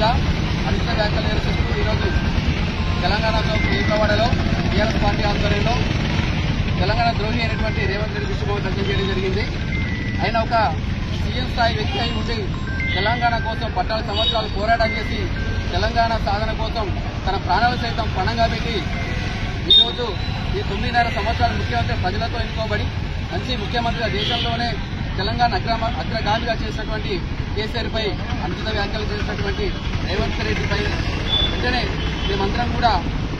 మీద అనుచిత వ్యాఖ్యలు నిరసిస్తూ ఈరోజు తెలంగాణ చౌక్ వేములవాడలో టీఆర్ఎస్ పార్టీ ఆధ్వర్యంలో తెలంగాణ ద్రోహి అయినటువంటి రేవంత్ రెడ్డి కృష్ణబాబు దర్శనం చేయడం జరిగింది. ఆయన ఒక సీఎం స్థాయి వ్యక్తి అయి ఉండి తెలంగాణ కోసం 14 సంవత్సరాలు పోరాటం చేసి తెలంగాణ సాధన కోసం తన ప్రాణాలు సైతం పణంగా పెట్టి ఈరోజు ఈ 9.5 సంవత్సరాలు ముఖ్యమంత్రి ప్రజలతో ఎన్నుకోబడి మంచి ముఖ్యమంత్రిగా దేశంలోనే తెలంగాణ అగ్రగామిగా చేసినటువంటి కేసీఆర్ పై అనుచిత వ్యాఖ్యలు చేసినటువంటి రేవంత్ రెడ్డిపై వెంటనే మేమందరం కూడా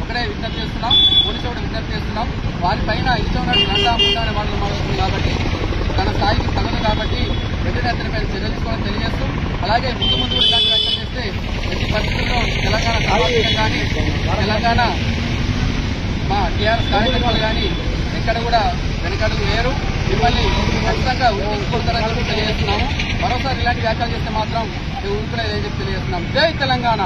ఒకటే విజ్ఞప్తి చేస్తున్నాం, పోలీసు కూడా విజ్ఞప్తి చేస్తున్నాం. వారిపైన ఇష్టం లండా వాళ్ళు మాట్లాడుతుంది కాబట్టి తన స్థాయికి తగదు కాబట్టి వెంటనే అతనిపై చర్యలు తీసుకోవాలని తెలియజేస్తూ అలాగే ముందు కూడా ఇలాంటి వ్యాఖ్యలు చేస్తే ప్రతి పరిస్థితుల్లో తెలంగాణ సమావేశం కానీ తెలంగాణ మా టీఆర్ఎస్ కార్యకర్తలు కానీ ఎక్కడ కూడా వెనకడుగు వేరు. మిమ్మల్ని ఖచ్చితంగా ఊరుకుంటారని చెప్పి తెలియజేస్తున్నాము. మరోసారి ఇలాంటి వ్యాఖ్యలు చేస్తే మాత్రం ఊరుకునేది ఏం చెప్పి తెలియజేస్తున్నాం. జై తెలంగాణ.